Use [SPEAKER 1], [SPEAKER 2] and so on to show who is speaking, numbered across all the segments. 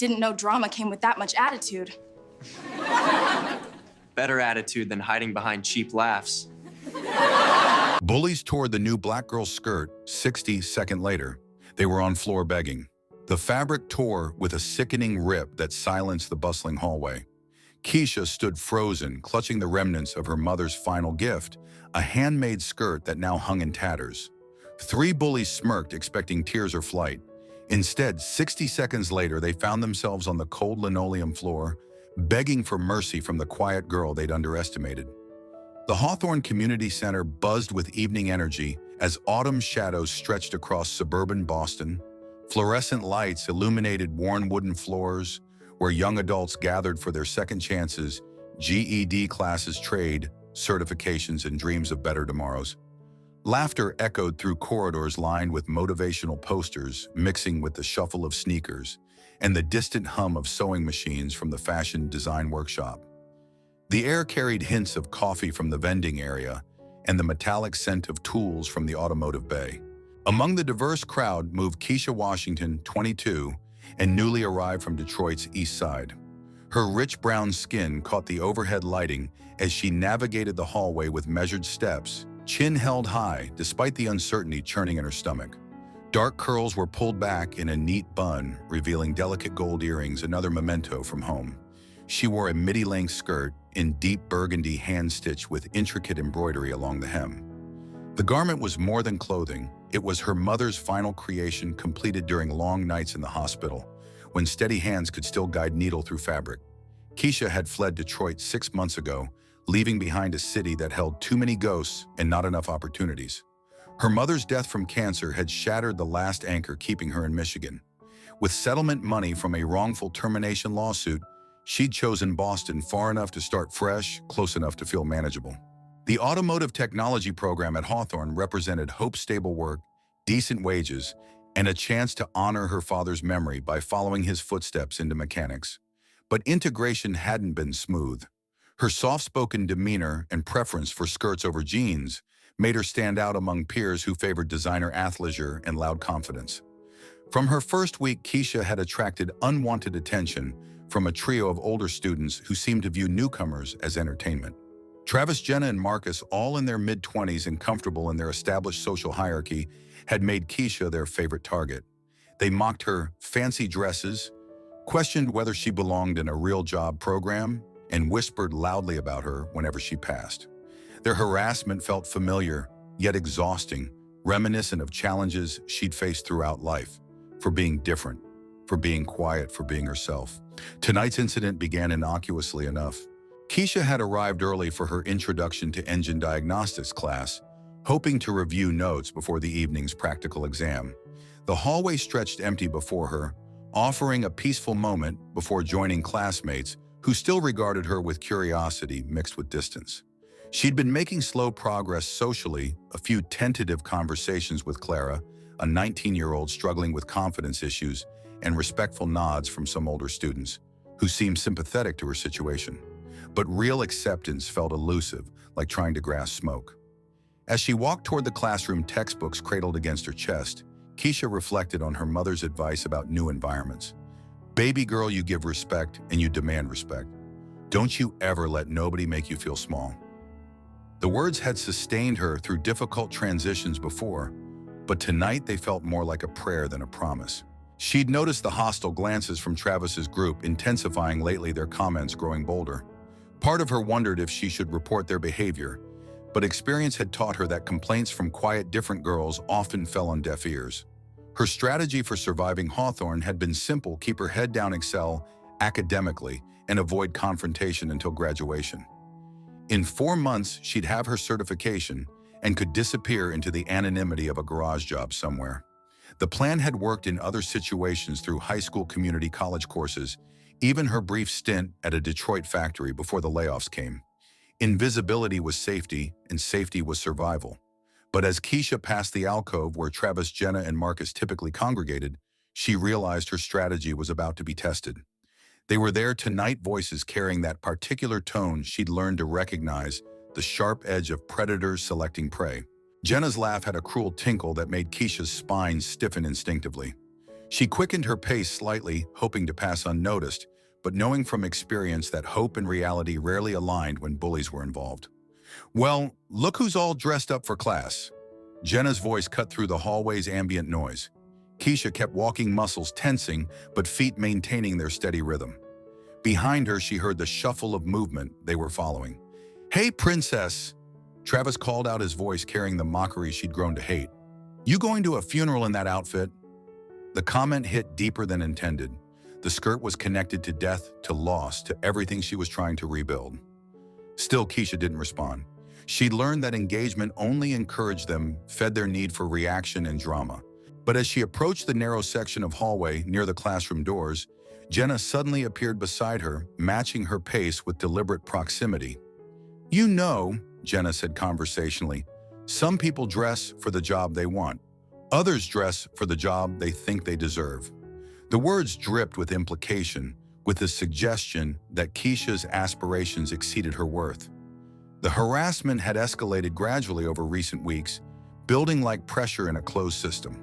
[SPEAKER 1] Didn't know drama came with that much attitude.
[SPEAKER 2] Better attitude than hiding behind cheap laughs.
[SPEAKER 3] Bullies tore the new black girl's skirt 60 seconds later. They were on floor begging. The fabric tore with a sickening rip that silenced the bustling hallway. Keisha stood frozen, clutching the remnants of her mother's final gift, a handmade skirt that now hung in tatters. 3 bullies smirked, expecting tears or flight. Instead, 60 seconds later, they found themselves on the cold linoleum floor, begging for mercy from the quiet girl they'd underestimated. The Hawthorne Community Center buzzed with evening energy as autumn shadows stretched across suburban Boston. Fluorescent lights illuminated worn wooden floors where young adults gathered for their second chances, GED classes, trade, certifications, and dreams of better tomorrows. Laughter echoed through corridors lined with motivational posters, mixing with the shuffle of sneakers and the distant hum of sewing machines from the fashion design workshop. The air carried hints of coffee from the vending area and the metallic scent of tools from the automotive bay. Among the diverse crowd moved Keisha Washington, 22, and newly arrived from Detroit's East Side. Her rich brown skin caught the overhead lighting as she navigated the hallway with measured steps, chin held high despite the uncertainty churning in her stomach. Dark curls were pulled back in a neat bun, revealing delicate gold earrings, another memento from home. She wore a midi-length skirt in deep burgundy hand-stitched with intricate embroidery along the hem. The garment was more than clothing. It was her mother's final creation, completed during long nights in the hospital, when steady hands could still guide needle through fabric. Keisha had fled Detroit 6 months ago, leaving behind a city that held too many ghosts and not enough opportunities. Her mother's death from cancer had shattered the last anchor keeping her in Michigan. With settlement money from a wrongful termination lawsuit, she'd chosen Boston, far enough to start fresh, close enough to feel manageable. The automotive technology program at Hawthorne represented hope, stable work, decent wages, and a chance to honor her father's memory by following his footsteps into mechanics. But integration hadn't been smooth. Her soft-spoken demeanor and preference for skirts over jeans made her stand out among peers who favored designer athleisure and loud confidence. From her first week, Keisha had attracted unwanted attention from a trio of older students who seemed to view newcomers as entertainment. Travis, Jenna, and Marcus, all in their mid-20s and comfortable in their established social hierarchy, had made Keisha their favorite target. They mocked her fancy dresses, questioned whether she belonged in a real job program, and whispered loudly about her whenever she passed. Their harassment felt familiar, yet exhausting, reminiscent of challenges she'd faced throughout life, for being different, for being quiet, for being herself. Tonight's incident began innocuously enough. Keisha had arrived early for her introduction to engine diagnostics class, hoping to review notes before the evening's practical exam. The hallway stretched empty before her, offering a peaceful moment before joining classmates who still regarded her with curiosity mixed with distance. She'd been making slow progress socially, a few tentative conversations with Clara, a 19-year-old struggling with confidence issues, and respectful nods from some older students, who seemed sympathetic to her situation. But real acceptance felt elusive, like trying to grasp smoke. As she walked toward the classroom, textbooks cradled against her chest, Keisha reflected on her mother's advice about new environments. Baby girl, you give respect and you demand respect. Don't you ever let nobody make you feel small. The words had sustained her through difficult transitions before, but tonight they felt more like a prayer than a promise. She'd noticed the hostile glances from Travis's group intensifying lately, their comments growing bolder. Part of her wondered if she should report their behavior, but experience had taught her that complaints from quiet, different girls often fell on deaf ears. Her strategy for surviving Hawthorne had been simple: keep her head down, excel academically, and avoid confrontation until graduation. In 4 months, she'd have her certification and could disappear into the anonymity of a garage job somewhere. The plan had worked in other situations through high school community college courses, even her brief stint at a Detroit factory before the layoffs came. Invisibility was safety, and safety was survival. But as Keisha passed the alcove where Travis, Jenna, and Marcus typically congregated, she realized her strategy was about to be tested. They were there tonight, voices carrying that particular tone she'd learned to recognize, the sharp edge of predators selecting prey. Jenna's laugh had a cruel tinkle that made Keisha's spine stiffen instinctively. She quickened her pace slightly, hoping to pass unnoticed, but knowing from experience that hope and reality rarely aligned when bullies were involved. "Well, look who's all dressed up for class." Jenna's voice cut through the hallway's ambient noise. Keisha kept walking, muscles tensing, but feet maintaining their steady rhythm. Behind her, she heard the shuffle of movement they were following. "Hey, princess!" Travis called out, his voice carrying the mockery she'd grown to hate. "You going to a funeral in that outfit?" The comment hit deeper than intended. The skirt was connected to death, to loss, to everything she was trying to rebuild. Still, Keisha didn't respond. She'd learned that engagement only encouraged them, fed their need for reaction and drama. But as she approached the narrow section of hallway near the classroom doors, Jenna suddenly appeared beside her, matching her pace with deliberate proximity. "You know," Jenna said conversationally, "some people dress for the job they want. Others dress for the job they think they deserve." The words dripped with implication, with the suggestion that Keisha's aspirations exceeded her worth. The harassment had escalated gradually over recent weeks, building like pressure in a closed system.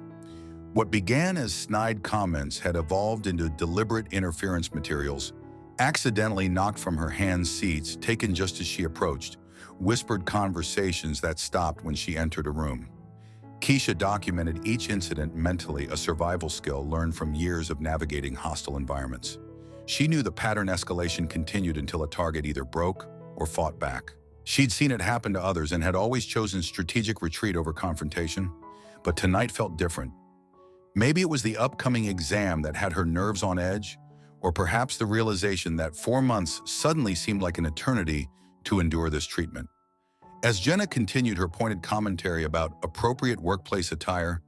[SPEAKER 3] What began as snide comments had evolved into deliberate interference materials, accidentally knocked from her hands seats, taken just as she approached, whispered conversations that stopped when she entered a room. Keisha documented each incident mentally, a survival skill learned from years of navigating hostile environments. She knew the pattern escalation continued until a target either broke or fought back. She'd seen it happen to others and had always chosen strategic retreat over confrontation, but tonight felt different. Maybe it was the upcoming exam that had her nerves on edge, or perhaps the realization that 4 months suddenly seemed like an eternity to endure this treatment. As Jenna continued her pointed commentary about appropriate workplace attire,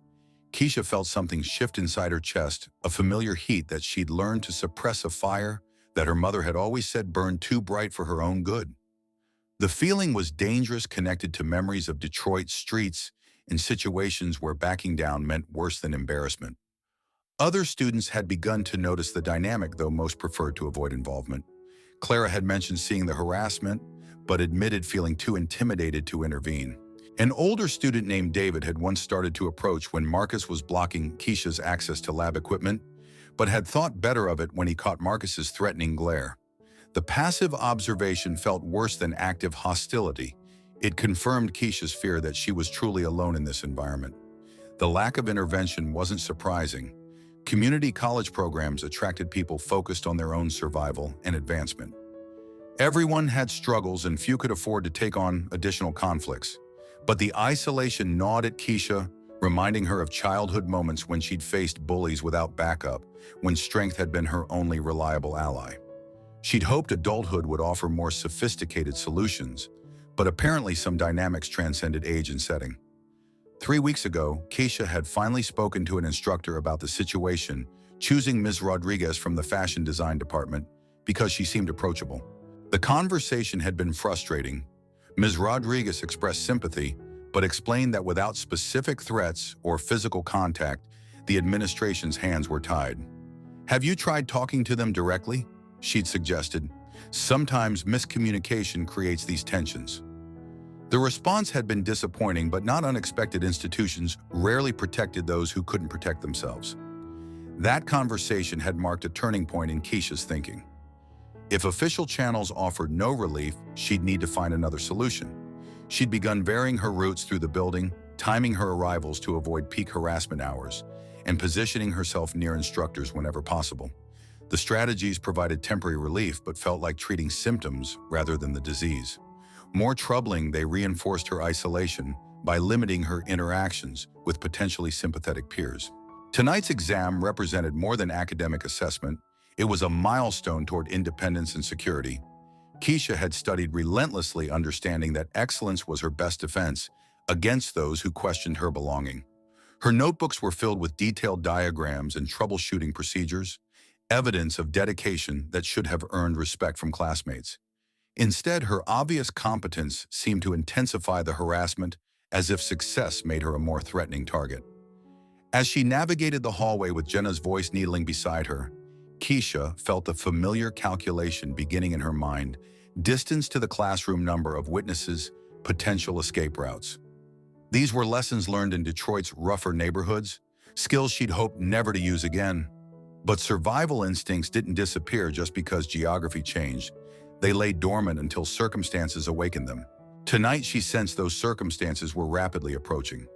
[SPEAKER 3] Keisha felt something shift inside her chest, a familiar heat that she'd learned to suppress, a fire that her mother had always said burned too bright for her own good. The feeling was dangerous, connected to memories of Detroit streets in situations where backing down meant worse than embarrassment. Other students had begun to notice the dynamic, though most preferred to avoid involvement. Clara had mentioned seeing the harassment, but admitted feeling too intimidated to intervene. An older student named David had once started to approach when Marcus was blocking Keisha's access to lab equipment, but had thought better of it when he caught Marcus's threatening glare. The passive observation felt worse than active hostility. It confirmed Keisha's fear that she was truly alone in this environment. The lack of intervention wasn't surprising. Community college programs attracted people focused on their own survival and advancement. Everyone had struggles and few could afford to take on additional conflicts. But the isolation gnawed at Keisha, reminding her of childhood moments when she'd faced bullies without backup, when strength had been her only reliable ally. She'd hoped adulthood would offer more sophisticated solutions, but apparently some dynamics transcended age and setting. 3 weeks ago, Keisha had finally spoken to an instructor about the situation, choosing Ms. Rodriguez from the fashion design department because she seemed approachable. The conversation had been frustrating. Ms. Rodriguez expressed sympathy, but explained that without specific threats or physical contact, the administration's hands were tied. "Have you tried talking to them directly?" she'd suggested. "Sometimes miscommunication creates these tensions." The response had been disappointing, but not unexpected. Institutions rarely protected those who couldn't protect themselves. That conversation had marked a turning point in Keisha's thinking. If official channels offered no relief, she'd need to find another solution. She'd begun varying her routes through the building, timing her arrivals to avoid peak harassment hours, and positioning herself near instructors whenever possible. The strategies provided temporary relief, but felt like treating symptoms rather than the disease. More troubling, they reinforced her isolation by limiting her interactions with potentially sympathetic peers. Tonight's exam represented more than academic assessment. It was a milestone toward independence and security. Keisha had studied relentlessly, understanding that excellence was her best defense against those who questioned her belonging. Her notebooks were filled with detailed diagrams and troubleshooting procedures, evidence of dedication that should have earned respect from classmates. Instead, her obvious competence seemed to intensify the harassment, as if success made her a more threatening target. As she navigated the hallway with Jenna's voice needling beside her, Keisha felt a familiar calculation beginning in her mind: distance to the classroom, number of witnesses, potential escape routes. These were lessons learned in Detroit's rougher neighborhoods, skills she'd hoped never to use again. But survival instincts didn't disappear just because geography changed. They lay dormant until circumstances awakened them. Tonight, she sensed those circumstances were rapidly approaching.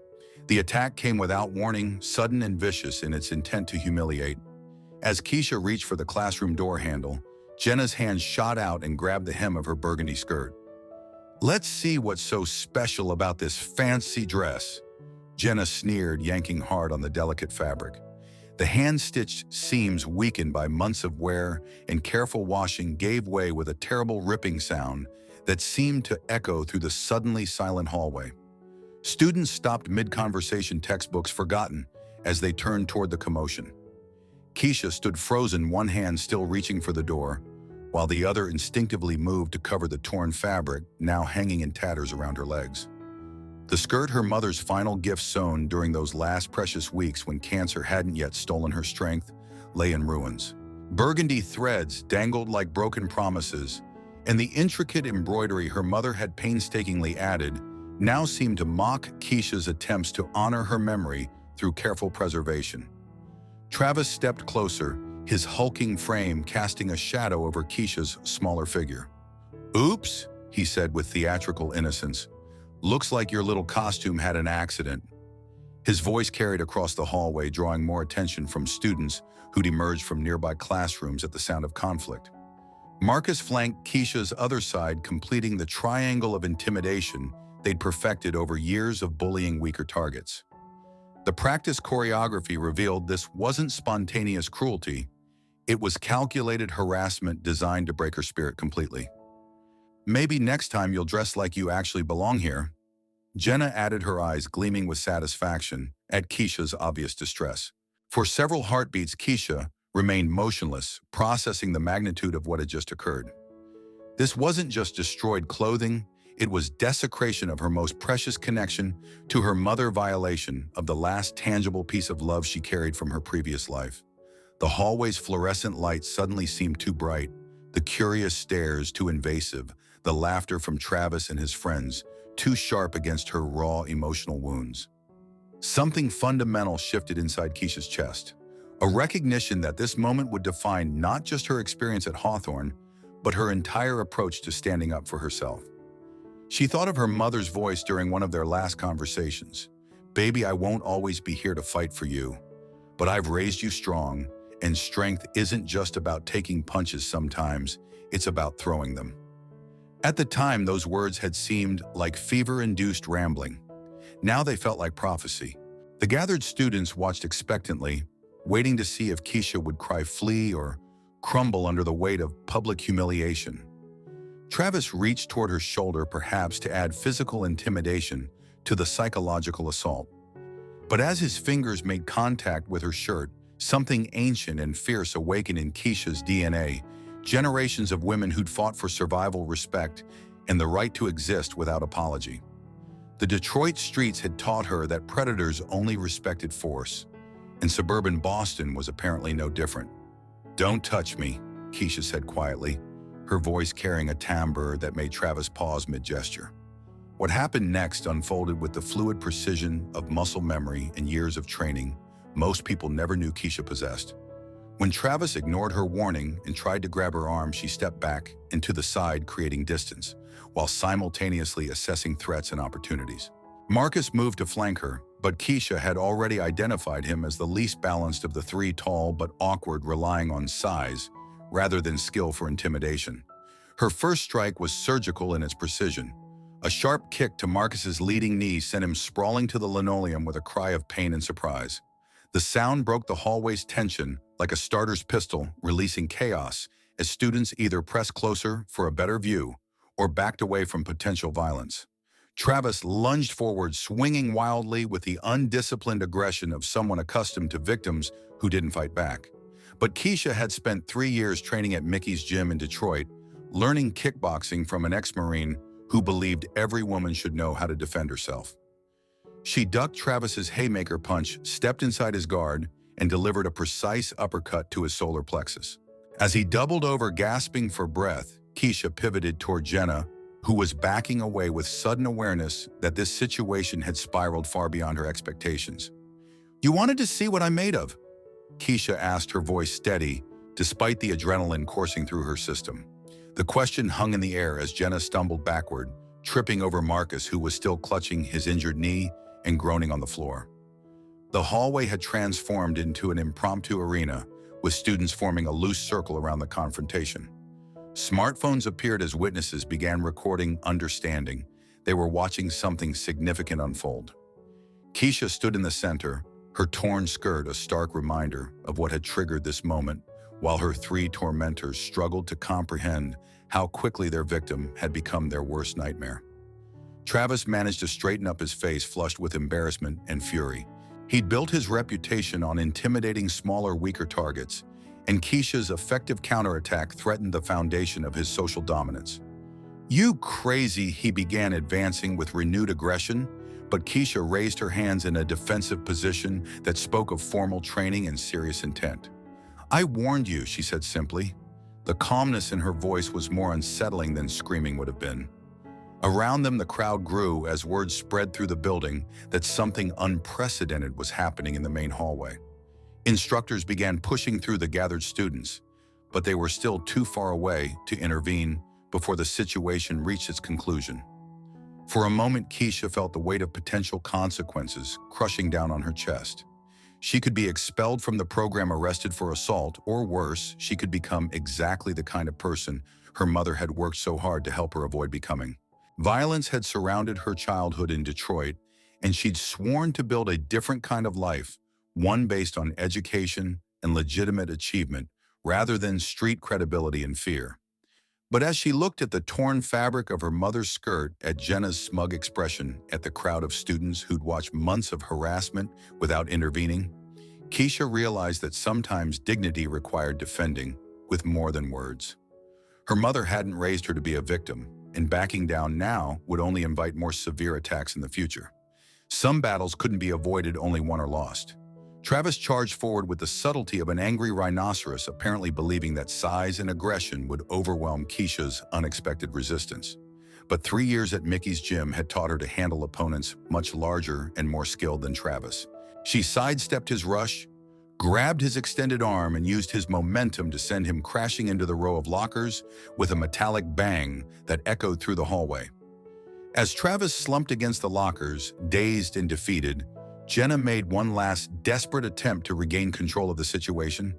[SPEAKER 3] The attack came without warning, sudden and vicious in its intent to humiliate. As Keisha reached for the classroom door handle, Jenna's hand shot out and grabbed the hem of her burgundy skirt. "Let's see what's so special about this fancy dress," Jenna sneered, yanking hard on the delicate fabric. The hand-stitched seams, weakened by months of wear and careful washing, gave way with a terrible ripping sound that seemed to echo through the suddenly silent hallway. Students stopped mid-conversation, textbooks forgotten, as they turned toward the commotion. Keisha stood frozen, one hand still reaching for the door, while the other instinctively moved to cover the torn fabric, now hanging in tatters around her legs. The skirt, her mother's final gift sewn during those last precious weeks when cancer hadn't yet stolen her strength, lay in ruins. Burgundy threads dangled like broken promises, and the intricate embroidery her mother had painstakingly added now seemed to mock Keisha's attempts to honor her memory through careful preservation. Travis stepped closer, his hulking frame casting a shadow over Keisha's smaller figure. "Oops," he said with theatrical innocence. "Looks like your little costume had an accident." His voice carried across the hallway, drawing more attention from students who'd emerged from nearby classrooms at the sound of conflict. Marcus flanked Keisha's other side, completing the triangle of intimidation they'd perfected over years of bullying weaker targets. The practice choreography revealed this wasn't spontaneous cruelty. It was calculated harassment designed to break her spirit completely. "Maybe next time you'll dress like you actually belong here," Jenna added, her eyes gleaming with satisfaction at Keisha's obvious distress. For several heartbeats, Keisha remained motionless, processing the magnitude of what had just occurred. This wasn't just destroyed clothing, it was desecration of her most precious connection to her mother, violation of the last tangible piece of love she carried from her previous life. The hallway's fluorescent lights suddenly seemed too bright, the curious stares too invasive, the laughter from Travis and his friends too sharp against her raw emotional wounds. Something fundamental shifted inside Keisha's chest, a recognition that this moment would define not just her experience at Hawthorne, but her entire approach to standing up for herself. She thought of her mother's voice during one of their last conversations. "Baby, I won't always be here to fight for you, but I've raised you strong, and strength isn't just about taking punches sometimes, it's about throwing them." At the time, those words had seemed like fever-induced rambling. Now they felt like prophecy. The gathered students watched expectantly, waiting to see if Keisha would cry flee or crumble under the weight of public humiliation. Travis reached toward her shoulder, perhaps to add physical intimidation to the psychological assault. But as his fingers made contact with her shirt, something ancient and fierce awakened in Keisha's DNA. Generations of women who'd fought for survival, respect, and the right to exist without apology. The Detroit streets had taught her that predators only respected force, and suburban Boston was apparently no different. "Don't touch me," Keisha said quietly, her voice carrying a timbre that made Travis pause mid-gesture. What happened next unfolded with the fluid precision of muscle memory and years of training most people never knew Keisha possessed. When Travis ignored her warning and tried to grab her arm, she stepped back and to the side, creating distance, while simultaneously assessing threats and opportunities. Marcus moved to flank her, but Keisha had already identified him as the least balanced of the three, tall but awkward, relying on size rather than skill for intimidation. Her first strike was surgical in its precision. A sharp kick to Marcus's leading knee sent him sprawling to the linoleum with a cry of pain and surprise. The sound broke the hallway's tension like a starter's pistol, releasing chaos as students either pressed closer for a better view or backed away from potential violence. Travis lunged forward, swinging wildly with the undisciplined aggression of someone accustomed to victims who didn't fight back. But Keisha had spent 3 years training at Mickey's gym in Detroit, learning kickboxing from an ex-Marine who believed every woman should know how to defend herself. She ducked Travis's haymaker punch, stepped inside his guard, and delivered a precise uppercut to his solar plexus. As he doubled over, gasping for breath, Keisha pivoted toward Jenna, who was backing away with sudden awareness that this situation had spiraled far beyond her expectations. You wanted to see what I'm made of? Keisha asked, her voice steady, despite the adrenaline coursing through her system. The question hung in the air as Jenna stumbled backward, tripping over Marcus, who was still clutching his injured knee and groaning on the floor. The hallway had transformed into an impromptu arena, with students forming a loose circle around the confrontation. Smartphones appeared as witnesses began recording, understanding. They were watching something significant unfold. Keisha stood in the center, her torn skirt a stark reminder of what had triggered this moment, while her three tormentors struggled to comprehend how quickly their victim had become their worst nightmare. Travis managed to straighten up his face, flushed with embarrassment and fury. He'd built his reputation on intimidating smaller, weaker targets, and Keisha's effective counterattack threatened the foundation of his social dominance. "You crazy," he began, advancing with renewed aggression, but Keisha raised her hands in a defensive position that spoke of formal training and serious intent. "I warned you," she said simply. The calmness in her voice was more unsettling than screaming would have been. Around them, the crowd grew as word spread through the building that something unprecedented was happening in the main hallway. Instructors began pushing through the gathered students, but they were still too far away to intervene before the situation reached its conclusion. For a moment, Keisha felt the weight of potential consequences crushing down on her chest. She could be expelled from the program, arrested for assault, or worse, she could become exactly the kind of person her mother had worked so hard to help her avoid becoming. Violence had surrounded her childhood in Detroit, and she'd sworn to build a different kind of life, one based on education and legitimate achievement, rather than street credibility and fear. But as she looked at the torn fabric of her mother's skirt, at Jenna's smug expression, at the crowd of students who'd watched months of harassment without intervening, Keisha realized that sometimes dignity required defending with more than words. Her mother hadn't raised her to be a victim, and backing down now would only invite more severe attacks in the future. Some battles couldn't be avoided, only won or lost. Travis charged forward with the subtlety of an angry rhinoceros, apparently believing that size and aggression would overwhelm Keisha's unexpected resistance. But 3 years at Mickey's gym had taught her to handle opponents much larger and more skilled than Travis. She sidestepped his rush, grabbed his extended arm, and used his momentum to send him crashing into the row of lockers with a metallic bang that echoed through the hallway. As Travis slumped against the lockers, dazed and defeated, Jenna made one last desperate attempt to regain control of the situation.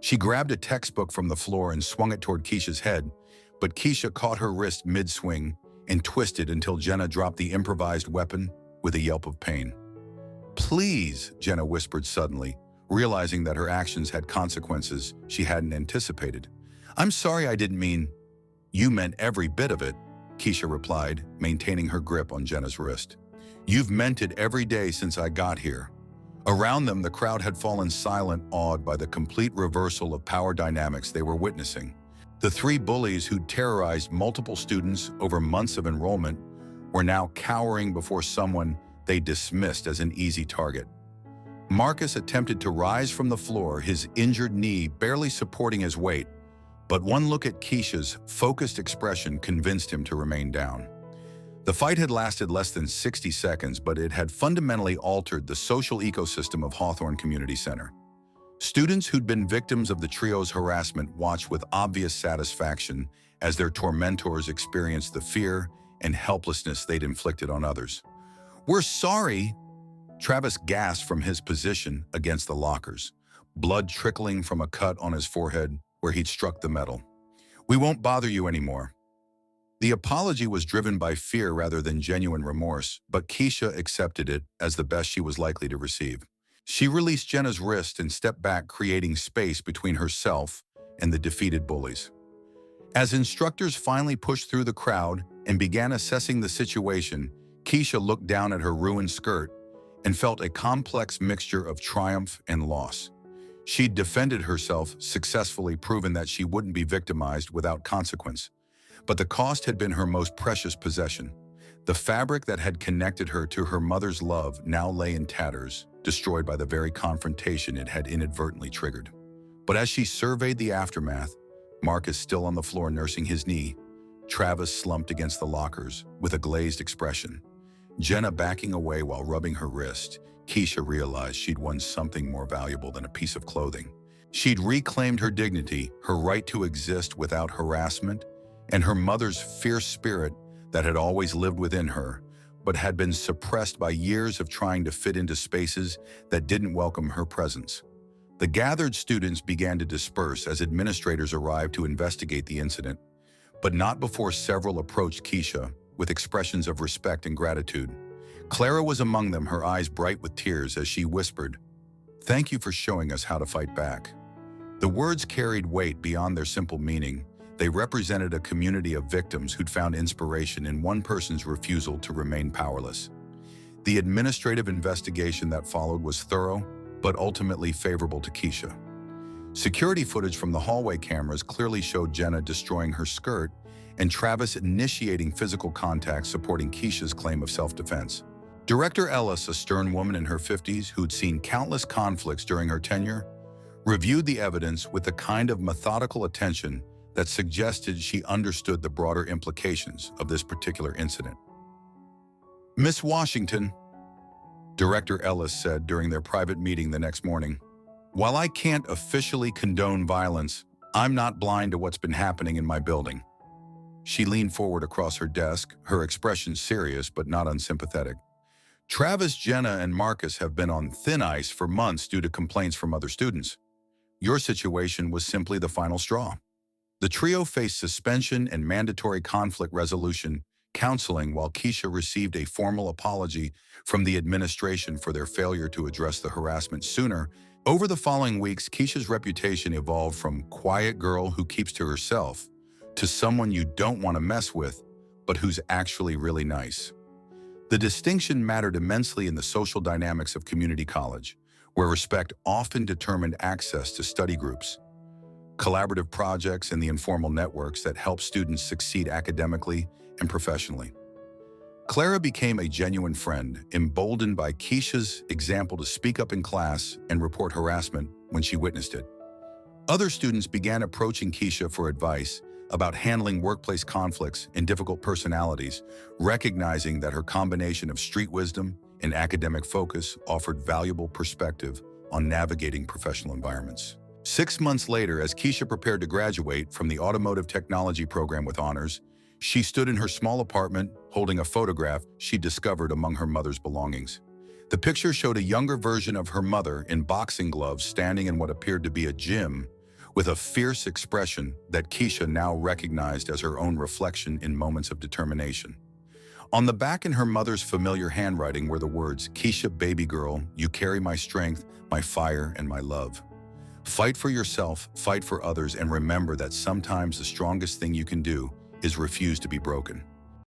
[SPEAKER 3] She grabbed a textbook from the floor and swung it toward Keisha's head, but Keisha caught her wrist mid-swing and twisted until Jenna dropped the improvised weapon with a yelp of pain. "Please," Jenna whispered suddenly, realizing that her actions had consequences she hadn't anticipated. "I'm sorry, I didn't mean." "You meant every bit of it," Keisha replied, maintaining her grip on Jenna's wrist. "You've meant it every day since I got here." Around them, the crowd had fallen silent, awed by the complete reversal of power dynamics they were witnessing. The three bullies who'd terrorized multiple students over months of enrollment were now cowering before someone they dismissed as an easy target. Marcus attempted to rise from the floor, his injured knee barely supporting his weight, but one look at Keisha's focused expression convinced him to remain down. The fight had lasted less than 60 seconds, but it had fundamentally altered the social ecosystem of Hawthorne Community Center. Students who'd been victims of the trio's harassment watched with obvious satisfaction as their tormentors experienced the fear and helplessness they'd inflicted on others. "We're sorry," Travis gasped from his position against the lockers, blood trickling from a cut on his forehead where he'd struck the metal. "We won't bother you anymore." The apology was driven by fear rather than genuine remorse, but Keisha accepted it as the best she was likely to receive. She released Jenna's wrist and stepped back, creating space between herself and the defeated bullies. As instructors finally pushed through the crowd and began assessing the situation, Keisha looked down at her ruined skirt and felt a complex mixture of triumph and loss. She'd defended herself successfully, proven that she wouldn't be victimized without consequence. But the cost had been her most precious possession. The fabric that had connected her to her mother's love now lay in tatters, destroyed by the very confrontation it had inadvertently triggered. But as she surveyed the aftermath, Marcus still on the floor nursing his knee, Travis slumped against the lockers with a glazed expression, Jenna backing away while rubbing her wrist, Keisha realized she'd won something more valuable than a piece of clothing. She'd reclaimed her dignity, her right to exist without harassment, and her mother's fierce spirit that had always lived within her, but had been suppressed by years of trying to fit into spaces that didn't welcome her presence. The gathered students began to disperse as administrators arrived to investigate the incident, but not before several approached Keisha with expressions of respect and gratitude. Clara was among them, her eyes bright with tears as she whispered, "Thank you for showing us how to fight back." The words carried weight beyond their simple meaning. They represented a community of victims who'd found inspiration in one person's refusal to remain powerless. The administrative investigation that followed was thorough, but ultimately favorable to Keisha. Security footage from the hallway cameras clearly showed Jenna destroying her skirt and Travis initiating physical contact, supporting Keisha's claim of self-defense. Director Ellis, a stern woman in her 50s who'd seen countless conflicts during her tenure, reviewed the evidence with the kind of methodical attention that suggested she understood the broader implications of this particular incident. "Miss Washington," Director Ellis said during their private meeting the next morning, "while I can't officially condone violence, I'm not blind to what's been happening in my building." She leaned forward across her desk, her expression serious but not unsympathetic. "Travis, Jenna, and Marcus have been on thin ice for months due to complaints from other students. Your situation was simply the final straw." The trio faced suspension and mandatory conflict resolution counseling, while Keisha received a formal apology from the administration for their failure to address the harassment sooner. Over the following weeks, Keisha's reputation evolved from quiet girl who keeps to herself to someone you don't want to mess with, but who's actually really nice. The distinction mattered immensely in the social dynamics of community college, where respect often determined access to study groups, collaborative projects, and the informal networks that help students succeed academically and professionally. Clara became a genuine friend, emboldened by Keisha's example to speak up in class and report harassment when she witnessed it. Other students began approaching Keisha for advice about handling workplace conflicts and difficult personalities, recognizing that her combination of street wisdom and academic focus offered valuable perspective on navigating professional environments. 6 months later, as Keisha prepared to graduate from the automotive technology program with honors, she stood in her small apartment holding a photograph she discovered among her mother's belongings. The picture showed a younger version of her mother in boxing gloves standing in what appeared to be a gym, with a fierce expression that Keisha now recognized as her own reflection in moments of determination. On the back, in her mother's familiar handwriting, were the words, "Keisha, baby girl, you carry my strength, my fire, and my love. Fight for yourself, fight for others, and remember that sometimes the strongest thing you can do is refuse to be broken."